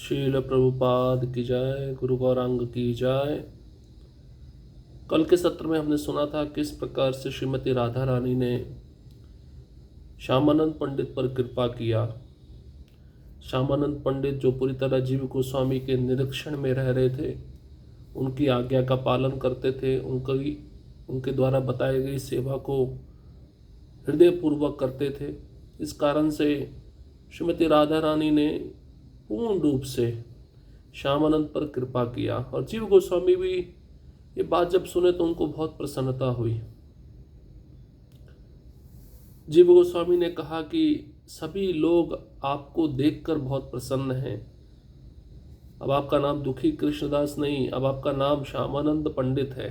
शील प्रभुपाद की जय, गुरु गौरांग की जय। कल के सत्र में हमने सुना था किस प्रकार से श्रीमती राधा रानी ने श्यामानंद पंडित पर कृपा किया। श्यामानंद पंडित जो पूरी तरह जीव गोस्वामी के निरीक्षण में रह रहे थे, उनकी आज्ञा का पालन करते थे, उनके द्वारा बताई गई सेवा को हृदयपूर्वक करते थे। इस कारण से श्रीमती राधा रानी ने पूर्ण रूप से श्यामानंद पर कृपा किया और जीव गोस्वामी भी ये बात जब सुने तो उनको बहुत प्रसन्नता हुई। जीव गोस्वामी ने कहा कि सभी लोग आपको देखकर बहुत प्रसन्न हैं। अब आपका नाम दुखी कृष्णदास नहीं, अब आपका नाम श्यामानंद पंडित है,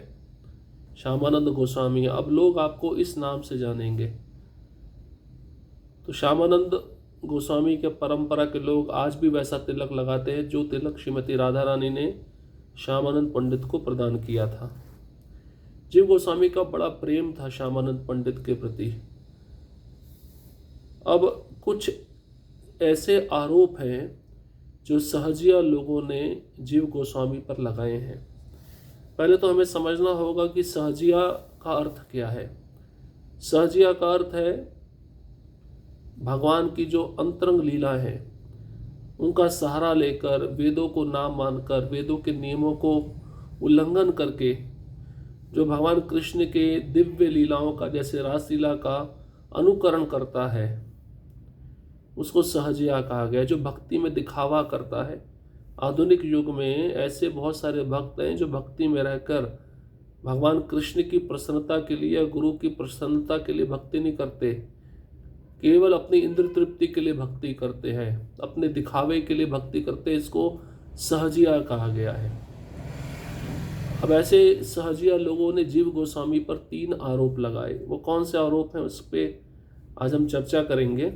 श्यामानंद गोस्वामी। अब लोग आपको इस नाम से जानेंगे। तो श्यामानंद गोस्वामी के परंपरा के लोग आज भी वैसा तिलक लगाते हैं जो तिलक श्रीमती राधा रानी ने श्यामानंद पंडित को प्रदान किया था। जीव गोस्वामी का बड़ा प्रेम था श्यामानंद पंडित के प्रति। अब कुछ ऐसे आरोप हैं जो सहजिया लोगों ने जीव गोस्वामी पर लगाए हैं। पहले तो हमें समझना होगा कि सहजिया का अर्थ क्या है। सहजिया का अर्थ है भगवान की जो अंतरंग लीला है उनका सहारा लेकर, वेदों को ना मानकर, वेदों के नियमों को उल्लंघन करके जो भगवान कृष्ण के दिव्य लीलाओं का, जैसे रासलीला का अनुकरण करता है, उसको सहजिया कहा गया। जो भक्ति में दिखावा करता है। आधुनिक युग में ऐसे बहुत सारे भक्त हैं जो भक्ति में रहकर भगवान कृष्ण की प्रसन्नता के लिए या गुरु की प्रसन्नता के लिए भक्ति नहीं करते, केवल अपनी इंद्र तृप्ति के लिए भक्ति करते हैं, अपने दिखावे के लिए भक्ति करते हैं। इसको सहजिया कहा गया है। अब ऐसे सहजिया लोगों ने जीव गोस्वामी पर 3 आरोप लगाए। वो कौन से आरोप हैं उस पर आज हम चर्चा करेंगे।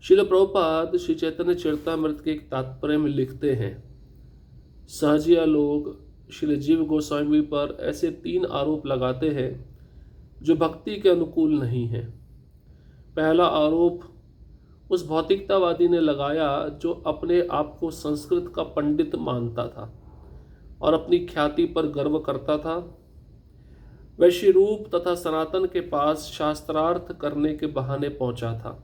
श्रील प्रभुपाद श्री चैतन्य चरितामृत के एक तात्पर्य में लिखते हैं, सहजिया लोग श्री जीव गोस्वामी पर ऐसे 3 आरोप लगाते हैं जो भक्ति के अनुकूल नहीं है। पहला आरोप उस भौतिकतावादी ने लगाया जो अपने आप को संस्कृत का पंडित मानता था और अपनी ख्याति पर गर्व करता था। वह श्री रूप तथा सनातन के पास शास्त्रार्थ करने के बहाने पहुंचा था।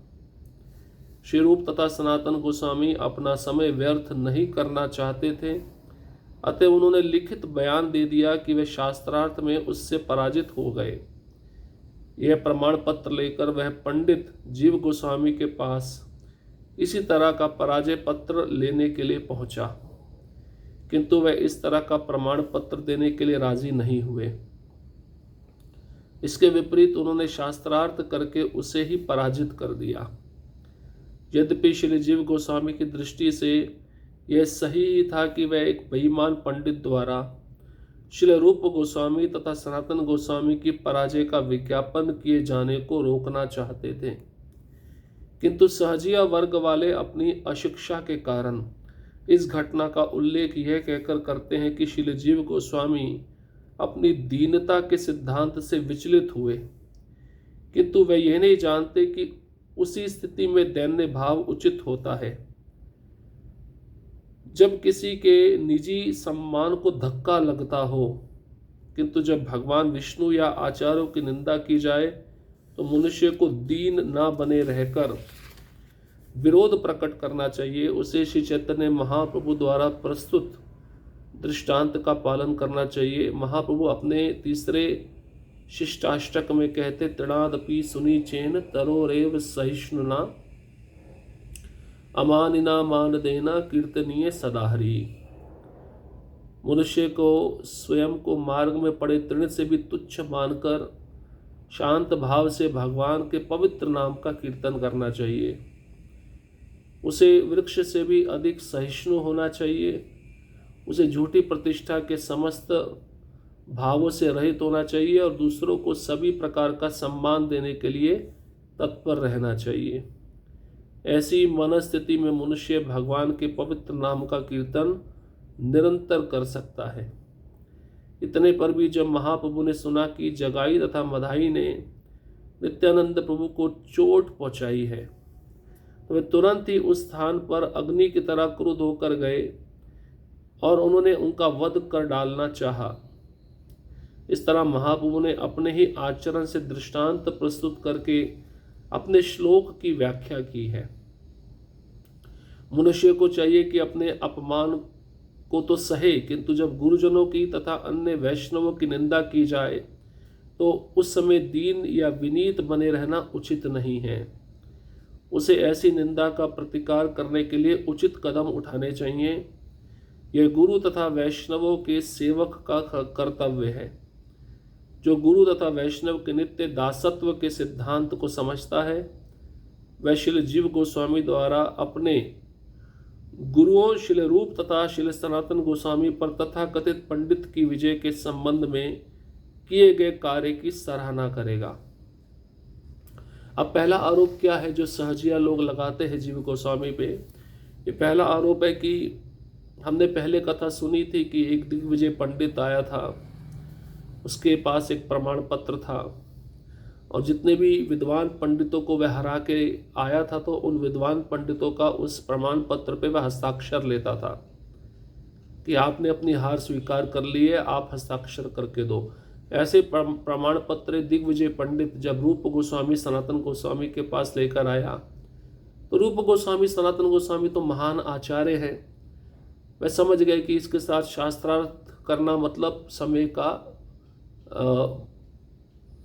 श्री रूप तथा सनातन गोस्वामी अपना समय व्यर्थ नहीं करना चाहते थे, अतः उन्होंने लिखित बयान दे दिया कि वे शास्त्रार्थ में उससे पराजित हो गए। यह प्रमाण पत्र लेकर वह पंडित जीव गोस्वामी के पास इसी तरह का पराजय पत्र लेने के लिए पहुंचा, किंतु वह इस तरह का प्रमाण पत्र देने के लिए राजी नहीं हुए। इसके विपरीत उन्होंने शास्त्रार्थ करके उसे ही पराजित कर दिया। यद्यपि श्री जीव गोस्वामी की दृष्टि से यह सही ही था कि वह एक बेईमान पंडित द्वारा श्री रूप गोस्वामी तथा सनातन गोस्वामी की पराजय का विज्ञापन किए जाने को रोकना चाहते थे, किंतु सहजिया वर्ग वाले अपनी अशिक्षा के कारण इस घटना का उल्लेख यह कहकर करते हैं कि श्री जीव गोस्वामी अपनी दीनता के सिद्धांत से विचलित हुए, किंतु वे यह नहीं जानते कि उसी स्थिति में दैन्य भाव उचित होता है। जब किसी के निजी सम्मान को धक्का लगता हो, किंतु जब भगवान विष्णु या आचार्यों की निंदा की जाए तो मनुष्य को दीन ना बने रहकर विरोध प्रकट करना चाहिए। उसे श्री चैतन्य महाप्रभु द्वारा प्रस्तुत दृष्टांत का पालन करना चाहिए। महाप्रभु अपने 3रे शिष्टाष्टक में कहते, तृणादपि सुनी चेन तरोरेव सहिष्णुना अमानिना मान देना कीर्तनीय सदाहरी। मनुष्य को स्वयं को मार्ग में पड़े तृण से भी तुच्छ मानकर शांत भाव से भगवान के पवित्र नाम का कीर्तन करना चाहिए। उसे वृक्ष से भी अधिक सहिष्णु होना चाहिए। उसे झूठी प्रतिष्ठा के समस्त भावों से रहित होना चाहिए और दूसरों को सभी प्रकार का सम्मान देने के लिए तत्पर रहना चाहिए। ऐसी मनस्थिति में मनुष्य भगवान के पवित्र नाम का कीर्तन निरंतर कर सकता है। इतने पर भी जब महाप्रभु ने सुना कि जगाई तथा मधाई ने नित्यानंद प्रभु को चोट पहुंचाई है, तो वे तुरंत ही उस स्थान पर अग्नि की तरह क्रुद्ध होकर गए और उन्होंने उनका वध कर डालना चाहा। इस तरह महाप्रभु ने अपने ही आचरण से दृष्टांत प्रस्तुत करके अपने श्लोक की व्याख्या की है। मनुष्य को चाहिए कि अपने अपमान को तो सहे, किंतु जब गुरुजनों की तथा अन्य वैष्णवों की निंदा की जाए तो उस समय दीन या विनीत बने रहना उचित नहीं है। उसे ऐसी निंदा का प्रतिकार करने के लिए उचित कदम उठाने चाहिए। यह गुरु तथा वैष्णवों के सेवक का कर्तव्य है। जो गुरु तथा वैष्णव के नित्य दासत्व के सिद्धांत को समझता है वह श्रील जीव गोस्वामी द्वारा अपने गुरुओं श्रील रूप तथा श्रील सनातन गोस्वामी पर तथाकथित पंडित की विजय के संबंध में किए गए कार्य की सराहना करेगा। अब पहला आरोप क्या है जो सहजिया लोग लगाते हैं जीव गोस्वामी पे? ये पहला आरोप है कि हमने पहले कथा सुनी थी कि एक दिग्विजय पंडित आया था, उसके पास एक प्रमाण पत्र था और जितने भी विद्वान पंडितों को वह हरा के आया था तो उन विद्वान पंडितों का उस प्रमाण पत्र पे वह हस्ताक्षर लेता था कि आपने अपनी हार स्वीकार कर ली है, आप हस्ताक्षर करके दो। ऐसे प्रमाण पत्र दिग्विजय पंडित जब रूप गोस्वामी सनातन गोस्वामी के पास लेकर आया तो रूप गोस्वामी सनातन गोस्वामी तो महान आचार्य हैं, वह समझ गए कि इसके साथ शास्त्रार्थ करना मतलब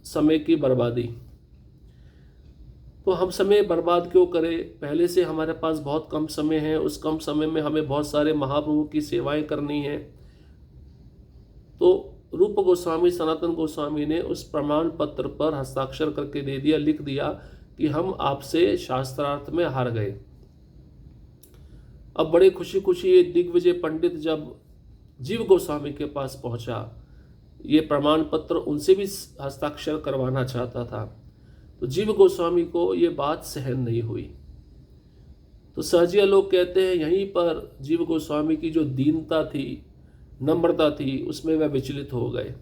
समय की बर्बादी। तो हम समय बर्बाद क्यों करें? पहले से हमारे पास बहुत कम समय है, उस कम समय में हमें बहुत सारे महाप्रभु की सेवाएं करनी है। तो रूप गोस्वामी सनातन गोस्वामी ने उस प्रमाण पत्र पर हस्ताक्षर करके दे दिया, लिख दिया कि हम आपसे शास्त्रार्थ में हार गए। अब बड़े खुशी खुशी ये दिग्विजय पंडित जब जीव गोस्वामी के पास पहुंचा, ये प्रमाण पत्र उनसे भी हस्ताक्षर करवाना चाहता था, तो जीव गोस्वामी को ये बात सहन नहीं हुई। तो सहजिया लोग कहते हैं यहीं पर जीव गोस्वामी की जो दीनता थी, नम्रता थी, उसमें वह विचलित हो गए।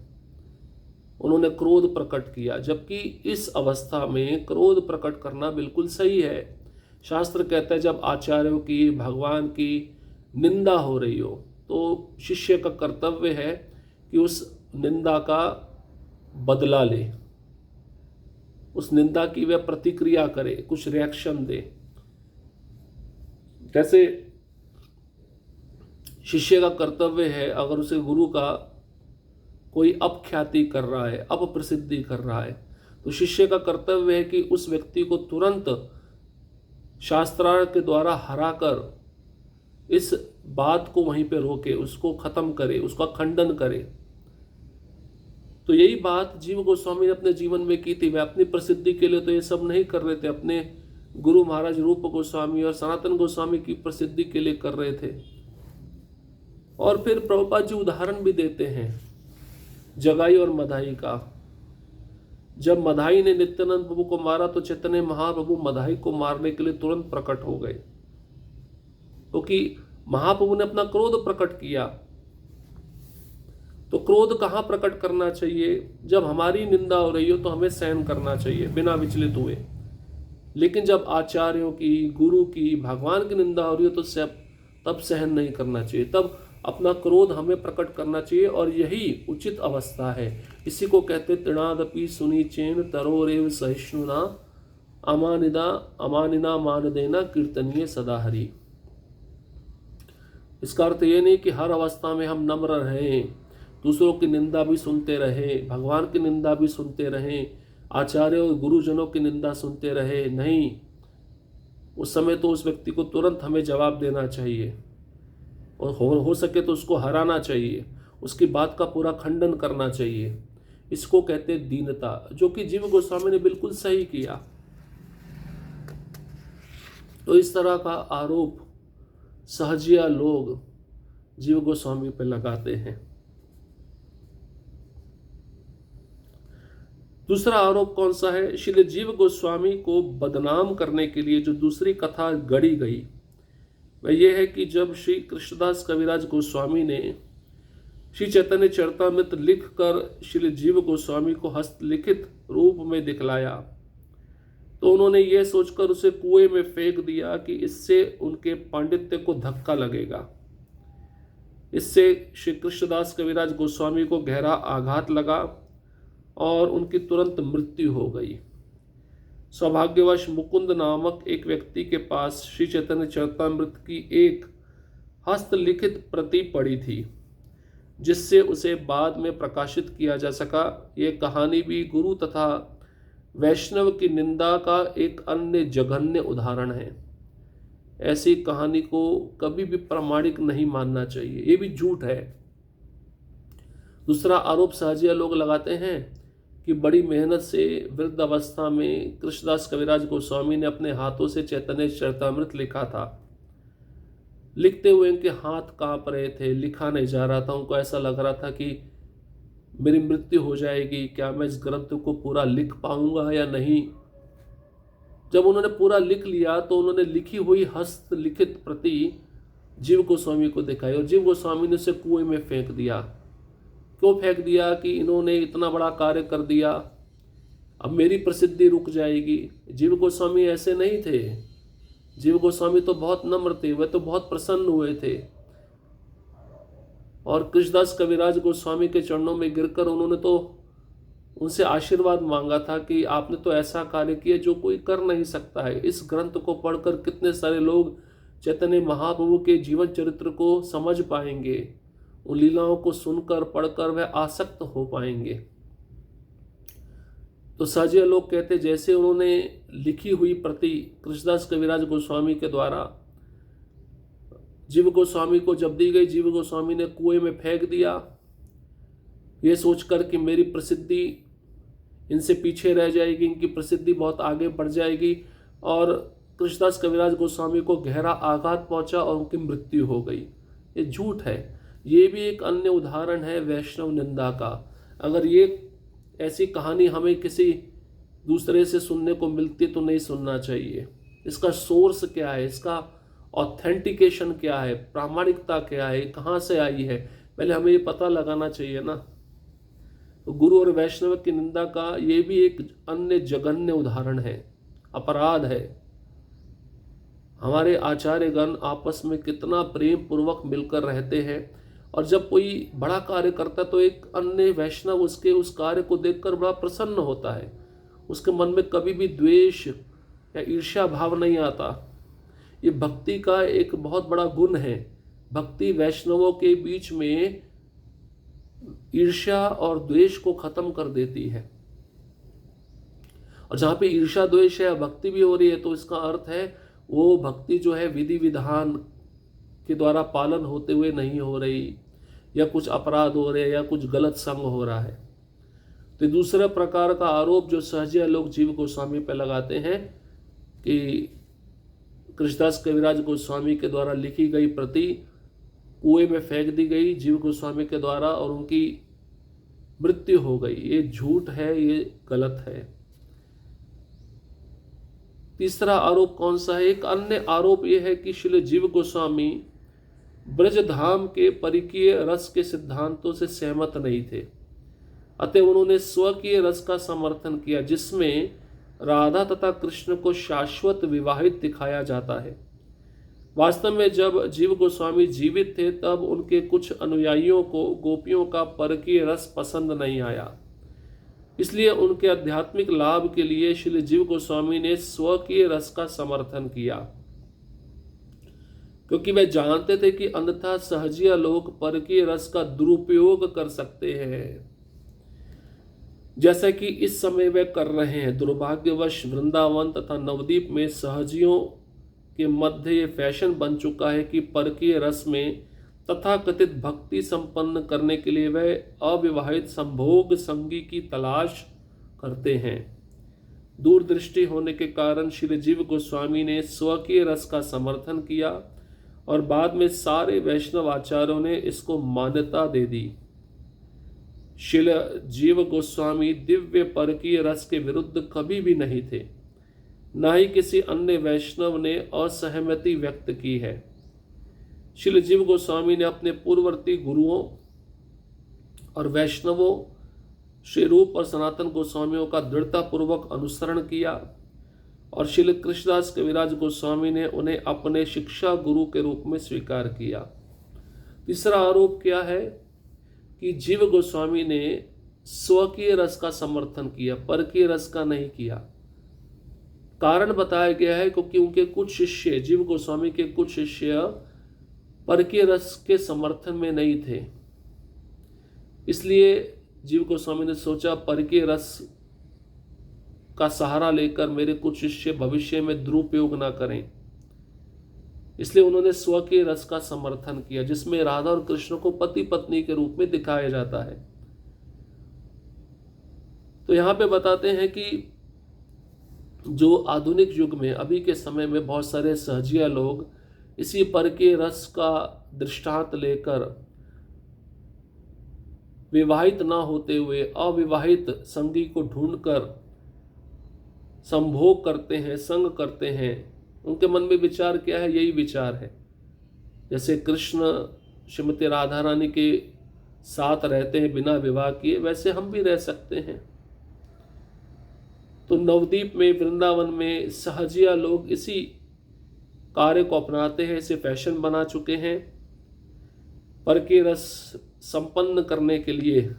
उन्होंने क्रोध प्रकट किया, जबकि इस अवस्था में क्रोध प्रकट करना बिल्कुल सही है। शास्त्र कहता है जब आचार्यों की, भगवान की निंदा हो रही हो तो शिष्य का कर्तव्य है कि उस निंदा का बदला ले, उस निंदा की वह प्रतिक्रिया करे, कुछ रिएक्शन दे। जैसे शिष्य का कर्तव्य है अगर उसे गुरु का कोई अपख्याति कर रहा है, अपप्रसिद्धि कर रहा है, तो शिष्य का कर्तव्य है कि उस व्यक्ति को तुरंत शास्त्रार्थ के द्वारा हराकर इस बात को वहीं पे रोके, उसको खत्म करे, उसका खंडन करे। तो यही बात जीव गोस्वामी ने अपने जीवन में की थी। वे अपनी प्रसिद्धि के लिए तो ये सब नहीं कर रहे थे, अपने गुरु महाराज रूप गोस्वामी और सनातन गोस्वामी की प्रसिद्धि के लिए कर रहे थे। और फिर प्रभुपाद जी उदाहरण भी देते हैं जगाई और मधाई का। जब मधाई ने नित्यानंद प्रभु को मारा तो चैतन्य महाप्रभु मधाई को मारने के लिए तुरंत प्रकट हो गए, क्योंकि महाप्रभु ने अपना क्रोध प्रकट किया। तो क्रोध कहाँ प्रकट करना चाहिए? जब हमारी निंदा हो रही हो तो हमें सहन करना चाहिए बिना विचलित हुए। लेकिन जब आचार्यों की, गुरु की, भगवान की निंदा हो रही हो तो तब सहन नहीं करना चाहिए, तब अपना क्रोध हमें प्रकट करना चाहिए। और यही उचित अवस्था है। इसी को कहते तृणादपि सुनी चेन तरोरेव सहिष्णुना अमानिना मान देना कीर्तनीय सदा हरि। इसका अर्थ ये नहीं कि हर अवस्था में हम नम्र रहें, दूसरों की निंदा भी सुनते रहें, भगवान की निंदा भी सुनते रहें, आचार्यों और गुरुजनों की निंदा सुनते रहे। नहीं, उस समय तो उस व्यक्ति को तुरंत हमें जवाब देना चाहिए और हो सके तो उसको हराना चाहिए, उसकी बात का पूरा खंडन करना चाहिए। इसको कहते हैं दीनता, जो कि जीव गोस्वामी ने बिल्कुल सही किया। तो इस तरह का आरोप सहजिया लोग जीव गोस्वामी पर लगाते हैं। दूसरा आरोप कौन सा है? श्री जीव गोस्वामी को बदनाम करने के लिए जो दूसरी कथा गढ़ी गई वह यह है कि जब श्री कृष्णदास कविराज गोस्वामी ने श्री चैतन्य चरितामृत लिखकर श्री जीव गोस्वामी को हस्तलिखित रूप में दिखलाया तो उन्होंने ये सोचकर उसे कुएं में फेंक दिया कि इससे उनके पांडित्य को धक्का लगेगा। इससे श्री कृष्णदास कविराज गोस्वामी को गहरा आघात लगा और उनकी तुरंत मृत्यु हो गई। सौभाग्यवश मुकुंद नामक एक व्यक्ति के पास श्री चैतन्य चरितामृत की एक हस्तलिखित प्रति पड़ी थी, जिससे उसे बाद में प्रकाशित किया जा सका। ये कहानी भी गुरु तथा वैष्णव की निंदा का एक अन्य जघन्य उदाहरण है। ऐसी कहानी को कभी भी प्रामाणिक नहीं मानना चाहिए, ये भी झूठ है। दूसरा आरोप सहजिया लोग लगाते हैं कि बड़ी मेहनत से वृद्ध अवस्था में कृष्णदास कविराज गोस्वामी ने अपने हाथों से चैतन्य चरितामृत लिखा था। लिखते हुए इनके हाथ कांप रहे थे, लिखा नहीं जा रहा था। उनको ऐसा लग रहा था कि मेरी मृत्यु हो जाएगी, क्या मैं इस ग्रंथ को पूरा लिख पाऊंगा या नहीं। जब उन्होंने पूरा लिख लिया तो उन्होंने लिखी हुई हस्तलिखित प्रति जीव गोस्वामी को दिखाई और जीव गोस्वामी ने उसे कुएं में फेंक दिया। क्यों फेंक दिया? कि इन्होंने इतना बड़ा कार्य कर दिया, अब मेरी प्रसिद्धि रुक जाएगी। जीव गोस्वामी ऐसे नहीं थे। जीव गोस्वामी तो बहुत नम्र थे, वे तो बहुत प्रसन्न हुए थे और कृष्णदास कविराज गोस्वामी के चरणों में गिरकर उन्होंने तो उनसे आशीर्वाद मांगा था कि आपने तो ऐसा कार्य किया जो कोई कर नहीं सकता है। इस ग्रंथ को पढ़कर कितने सारे लोग चैतन्य महाप्रभु के जीवन चरित्र को समझ पाएंगे, उन लीलाओं को सुनकर पढ़कर वह आसक्त हो पाएंगे। तो सहजिया लोग कहते जैसे उन्होंने लिखी हुई प्रति कृष्णदास कविराज गोस्वामी के द्वारा जीव गोस्वामी को जब दी गई, जीव गोस्वामी ने कुएं में फेंक दिया, ये सोचकर कि मेरी प्रसिद्धि इनसे पीछे रह जाएगी, इनकी प्रसिद्धि बहुत आगे बढ़ जाएगी, और कृष्णदास कविराज गोस्वामी को गहरा आघात पहुंचा और उनकी मृत्यु हो गई। ये झूठ है। ये भी एक अन्य उदाहरण है वैष्णव निंदा का। अगर ये ऐसी कहानी हमें किसी दूसरे से सुनने को मिलती तो नहीं सुनना चाहिए। इसका सोर्स क्या है, इसका ऑथेंटिकेशन क्या है, प्रामाणिकता क्या है, कहाँ से आई है, पहले हमें ये पता लगाना चाहिए ना। तो गुरु और वैष्णव की निंदा का ये भी एक अन्य जघन्य उदाहरण है, अपराध है। हमारे आचार्यगण आपस में कितना प्रेम पूर्वक मिलकर रहते हैं, और जब कोई बड़ा कार्य करता है तो एक अन्य वैष्णव उसके उस कार्य को देखकर बड़ा प्रसन्न होता है। उसके मन में कभी भी द्वेष या ईर्ष्या भाव नहीं आता। ये भक्ति का एक बहुत बड़ा गुण है। भक्ति वैष्णवों के बीच में ईर्ष्या और द्वेष को खत्म कर देती है। और जहाँ पे ईर्ष्या द्वेष है, भक्ति भी हो रही है, तो इसका अर्थ है वो भक्ति जो है विधि विधान के द्वारा पालन होते हुए नहीं हो रही, या कुछ अपराध हो रहे हैं, या कुछ गलत संग हो रहा है। तो दूसरे प्रकार का आरोप जो सहजिया लोग जीव गोस्वामी पर लगाते हैं कि कृष्णदास कविराज गोस्वामी के द्वारा लिखी गई प्रति कुएं में फेंक दी गई जीव गोस्वामी के द्वारा और उनकी मृत्यु हो गई। ये झूठ है, ये गलत है। तीसरा आरोप कौन सा है? एक अन्य आरोप यह है कि श्री जीव गोस्वामी ब्रजधाम के परिकीय रस के सिद्धांतों से सहमत नहीं थे, अतः उन्होंने स्वकीय रस का समर्थन किया, जिसमें राधा तथा कृष्ण को शाश्वत विवाहित दिखाया जाता है। वास्तव में जब जीव गोस्वामी जीवित थे तब उनके कुछ अनुयायियों को गोपियों का परकीय रस पसंद नहीं आया, इसलिए उनके आध्यात्मिक लाभ के लिए श्री जीव गोस्वामी ने स्वकीय रस का समर्थन किया, क्योंकि वे जानते थे कि अन्यथा सहजिया लोग परकीय रस का दुरुपयोग कर सकते हैं, जैसा कि इस समय वे कर रहे हैं। दुर्भाग्यवश वृंदावन तथा नवद्वीप में सहजियों के मध्य ये फैशन बन चुका है कि परकीय रस में तथाकथित भक्ति संपन्न करने के लिए वे अविवाहित संभोग संगी की तलाश करते हैं। दूरदृष्टि होने के कारण श्री जीव गोस्वामी ने स्वकीय रस का समर्थन किया और बाद में सारे वैष्णव आचार्यों ने इसको मान्यता दे दी। श्री जीव गोस्वामी दिव्य परकीय रस के विरुद्ध कभी भी नहीं थे, न ही किसी अन्य वैष्णव ने असहमति व्यक्त की है। श्री जीव गोस्वामी ने अपने पूर्ववर्ती गुरुओं और वैष्णवों श्री रूप और सनातन गोस्वामियों का दृढ़तापूर्वक अनुसरण किया। और श्रील कृष्णदास कविराज गोस्वामी ने उन्हें अपने शिक्षा गुरु के रूप में स्वीकार किया। तीसरा आरोप क्या है कि जीव गोस्वामी ने स्वकीय रस का समर्थन किया, परकीय रस का नहीं किया। कारण बताया गया है क्योंकि उनके कुछ शिष्य, जीव गोस्वामी के कुछ शिष्य परकीय रस के समर्थन में नहीं थे। इसलिए जीव गोस्वामी ने सोचा परकीय रस का सहारा लेकर मेरे कुछ शिष्य भविष्य में दुरुपयोग ना करें, इसलिए उन्होंने स्वकीय रस का समर्थन किया, जिसमें राधा और कृष्ण को पति पत्नी के रूप में दिखाया जाता है। तो यहां पे बताते हैं कि जो आधुनिक युग में, अभी के समय में बहुत सारे सहजिया लोग इसी परकीय रस का दृष्टांत लेकर विवाहित ना होते हुए अविवाहित संगी को ढूंढकर संभोग करते हैं, संग करते हैं। उनके मन में विचार क्या है? यही विचार है। जैसे कृष्ण श्रीमती राधा रानी के साथ रहते हैं बिना विवाह किए, वैसे हम भी रह सकते हैं। तो नवद्वीप में, वृंदावन में सहजिया लोग इसी कार्य को अपनाते हैं, इसे फैशन बना चुके हैं परकीय रस संपन्न करने के लिए,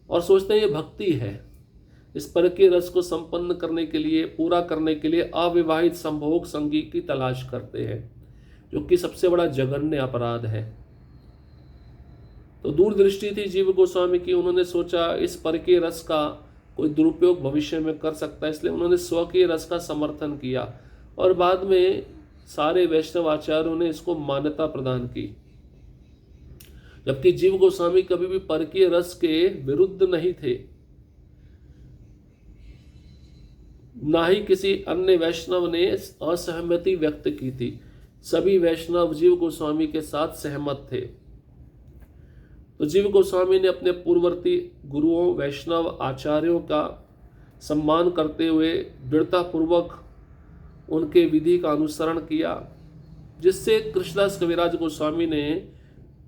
और सोचते हैं ये भक्ति है। इस परकीय रस को संपन्न करने के लिए, पूरा करने के लिए अविवाहित संभोग संगी की तलाश करते हैं, जो कि सबसे बड़ा जघन्य अपराध है। तो दूरदृष्टि थी जीव गोस्वामी की। उन्होंने सोचा इस परकीय रस का कोई दुरुपयोग भविष्य में कर सकता है, इसलिए उन्होंने स्वकीय रस का समर्थन किया और बाद में सारे वैष्णव आचार्यों ने इसको मान्यता प्रदान की। जबकि जीव गोस्वामी कभी भी परकीय रस के विरुद्ध नहीं थे, ना ही किसी अन्य वैष्णव ने असहमति व्यक्त की थी। सभी वैष्णव जीव गोस्वामी के साथ सहमत थे। तो जीव गोस्वामी ने अपने पूर्ववर्ती गुरुओं, वैष्णव आचार्यों का सम्मान करते हुए दृढ़तापूर्वक उनके विधि का अनुसरण किया, जिससे कृष्णदास कविराज गोस्वामी ने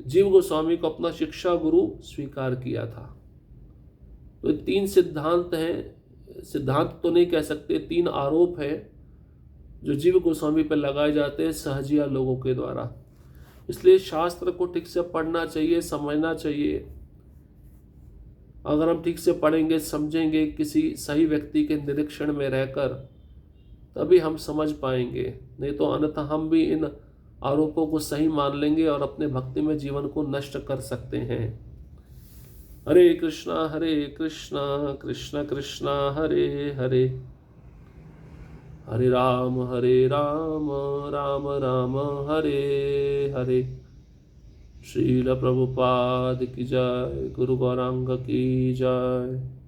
जीव गोस्वामी को अपना शिक्षा गुरु स्वीकार किया था। तो तीन सिद्धांत हैं, सिद्धांत तो नहीं कह सकते, तीन आरोप हैं जो जीव गोस्वामी पर लगाए जाते हैं सहजिया लोगों के द्वारा। इसलिए शास्त्र को ठीक से पढ़ना चाहिए, समझना चाहिए। अगर हम ठीक से पढ़ेंगे, समझेंगे, किसी सही व्यक्ति के निरीक्षण में रहकर, तभी हम समझ पाएंगे। नहीं तो अन्यथा हम भी इन आरोपों को सही मान लेंगे और अपने भक्ति में जीवन को नष्ट कर सकते हैं। हरे कृष्णा कृष्ण कृष्णा हरे हरे, हरे राम राम राम हरे हरे। श्रील प्रभुपाद की जय, गुरु गौरांग की जय।